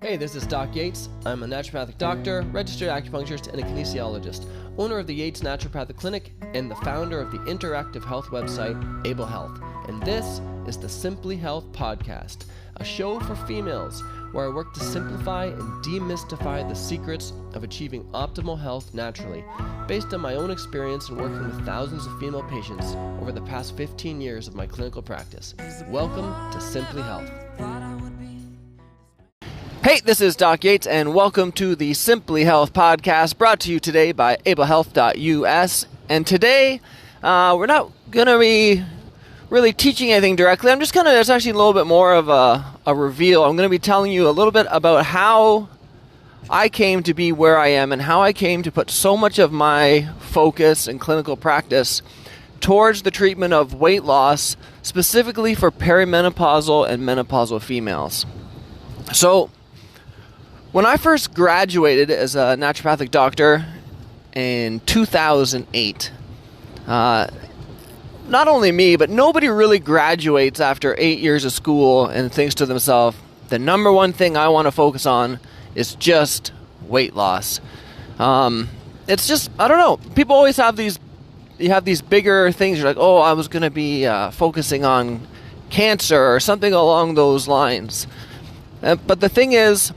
Hey, this is Doc Yates. I'm a naturopathic doctor, registered acupuncturist, and a kinesiologist, owner of the Yates Naturopathic Clinic, and the founder of the interactive health website, Able Health. And this is the Simply Health Podcast, a show for females where I work to simplify and demystify the secrets of achieving optimal health naturally, based on my own experience in working with thousands of female patients over the past 15 years of my clinical practice. Welcome to Simply Health. Hey, this is Doc Yates, and welcome to the Simply Health Podcast, brought to you today by ablehealth.us. And today, we're not going to be really teaching anything directly. It's actually a little bit more of a reveal. I'm going to be telling you a little bit about how I came to be where I am and how I came to put so much of my focus and clinical practice towards the treatment of weight loss, specifically for perimenopausal and menopausal females. So, when I first graduated as a naturopathic doctor in 2008, not only me, but nobody really graduates after 8 years of school and thinks to themselves, the number one thing I want to focus on is just weight loss. It's just, I don't know, people always have these bigger things. You're like, oh, I was going to be focusing on cancer or something along those lines. But the thing is,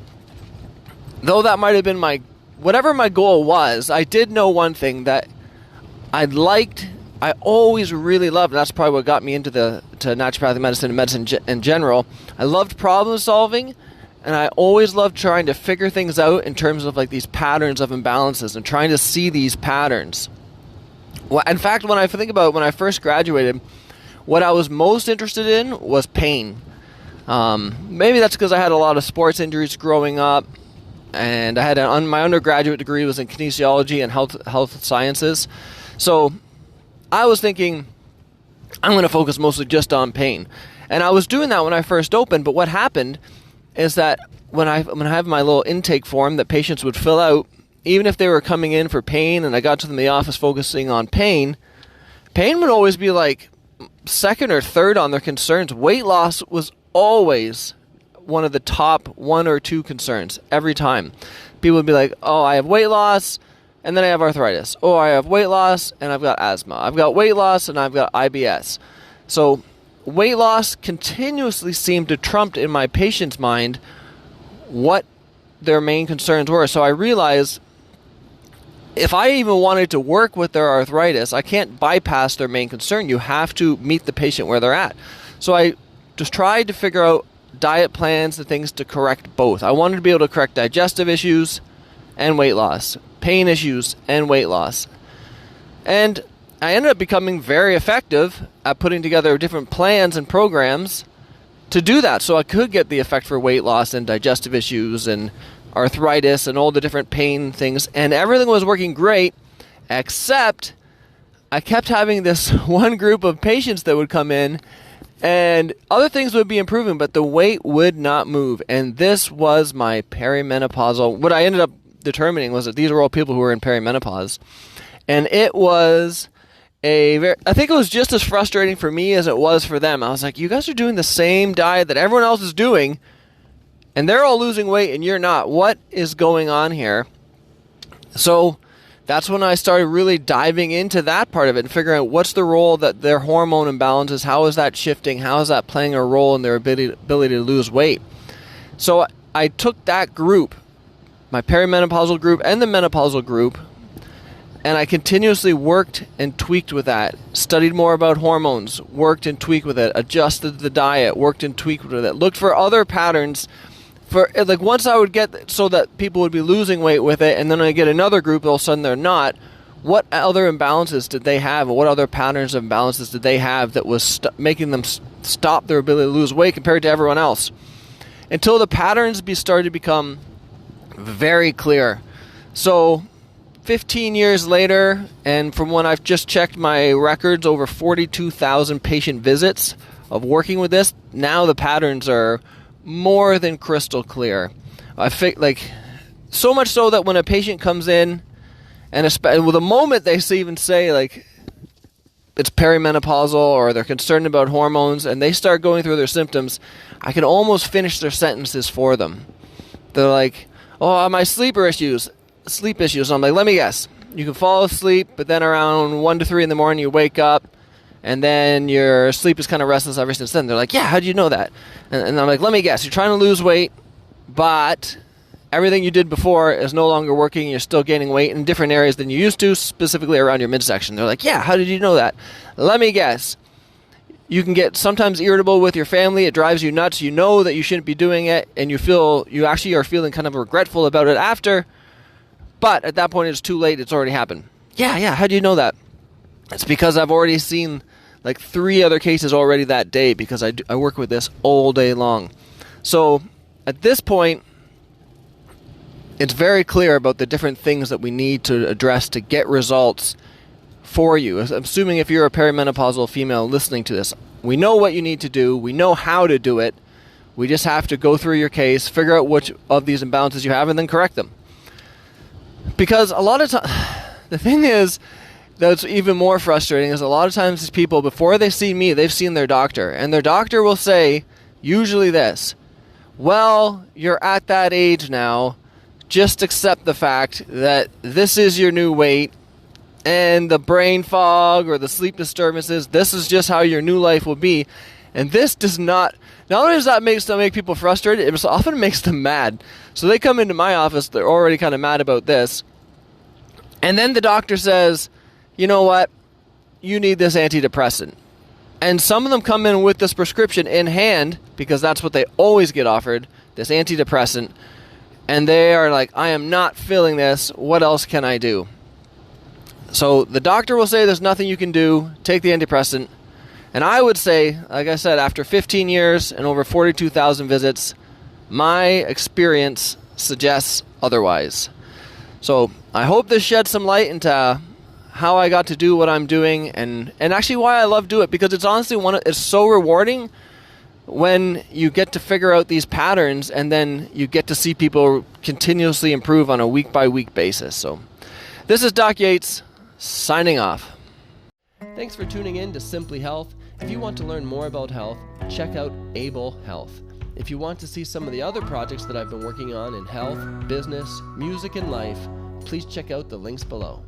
though that might have been whatever my goal was, I did know one thing that I always really loved, and that's probably what got me into to naturopathic medicine and medicine in general. I loved problem solving, and I always loved trying to figure things out in terms of like these patterns of imbalances and trying to see these patterns. Well, in fact, when I think about when I first graduated, what I was most interested in was pain. Maybe that's because I had a lot of sports injuries growing up, and I had my undergraduate degree was in kinesiology and health sciences. So I was thinking, I'm going to focus mostly just on pain. And I was doing that when I first opened, but what happened is that when I have my little intake form that patients would fill out, even if they were coming in for pain and I got to them in the office focusing on pain would always be like second or third on their concerns. Weight loss was always one of the top one or two concerns every time. People would be like, oh, I have weight loss and then I have arthritis. Oh, I have weight loss and I've got asthma. I've got weight loss and I've got IBS. So weight loss continuously seemed to trump in my patient's mind what their main concerns were. So I realized if I even wanted to work with their arthritis, I can't bypass their main concern. You have to meet the patient where they're at. So I just tried to figure out diet plans and things to correct both. I wanted to be able to correct digestive issues and weight loss, pain issues and weight loss. And I ended up becoming very effective at putting together different plans and programs to do that, so I could get the effect for weight loss and digestive issues and arthritis and all the different pain things, and everything was working great, except I kept having this one group of patients that would come in and other things would be improving, but the weight would not move. And this was my perimenopausal. What I ended up determining was that these were all people who were in perimenopause. And it was I think it was just as frustrating for me as it was for them. I was like, you guys are doing the same diet that everyone else is doing, and they're all losing weight and you're not. What is going on here? So that's when I started really diving into that part of it and figuring out what's the role that their hormone imbalances, how is that shifting, how is that playing a role in their ability to lose weight. So I took that group, my perimenopausal group and the menopausal group, and I continuously worked and tweaked with that, studied more about hormones, worked and tweaked with it, adjusted the diet, worked and tweaked with it, looked for other patterns. For like once I would get so that people would be losing weight with it, and then I get another group, all of a sudden they're not. What other imbalances did they have, and what other patterns of imbalances did they have that was making them stop their ability to lose weight compared to everyone else? Until the patterns started to become very clear. So 15 years later, and from when I've just checked my records, over 42,000 patient visits of working with this, now the patterns are more than crystal clear. I think so much so that when a patient comes in, and the moment they even say like it's perimenopausal or they're concerned about hormones and they start going through their symptoms, I can almost finish their sentences for them. they're like, oh, my sleep issues. I'm like, let me guess. You can fall asleep, but then around 1 to 3 in the morning you wake up, and then your sleep is kind of restless ever since then. They're like, yeah, how do you know that? And I'm like, let me guess. You're trying to lose weight, but everything you did before is no longer working. You're still gaining weight in different areas than you used to, specifically around your midsection. They're like, yeah, how did you know that? Let me guess. You can get sometimes irritable with your family. It drives you nuts. You know that you shouldn't be doing it, and you actually are feeling kind of regretful about it after. But at that point, it's too late. It's already happened. Yeah. How do you know that? It's because I've already seen like 3 other cases already that day, because I work with this all day long. So at this point, it's very clear about the different things that we need to address to get results for you. Assuming if you're a perimenopausal female listening to this, we know what you need to do. We know how to do it. We just have to go through your case, figure out which of these imbalances you have, and then correct them. Because a lot of times, the thing is, that's even more frustrating, is a lot of times these people, before they see me, they've seen their doctor. And their doctor will say, usually this, well, you're at that age now. Just accept the fact that this is your new weight, and the brain fog or the sleep disturbances, this is just how your new life will be. And this does not only does that make people frustrated, it often makes them mad. So they come into my office, they're already kind of mad about this. And then the doctor says, you know what, you need this antidepressant. And some of them come in with this prescription in hand, because that's what they always get offered, this antidepressant. And they are like, I am not feeling this, what else can I do? So the doctor will say there's nothing you can do, take the antidepressant. And I would say, like I said, after 15 years and over 42,000 visits, my experience suggests otherwise. So I hope this sheds some light into how I got to do what I'm doing, and actually why I love doing it, because it's honestly it's so rewarding when you get to figure out these patterns, and then you get to see people continuously improve on a week-by-week basis. So this is Doc Yates, signing off. Thanks for tuning in to Simply Health. If you want to learn more about health, check out Able Health. If you want to see some of the other projects that I've been working on in health, business, music, and life, please check out the links below.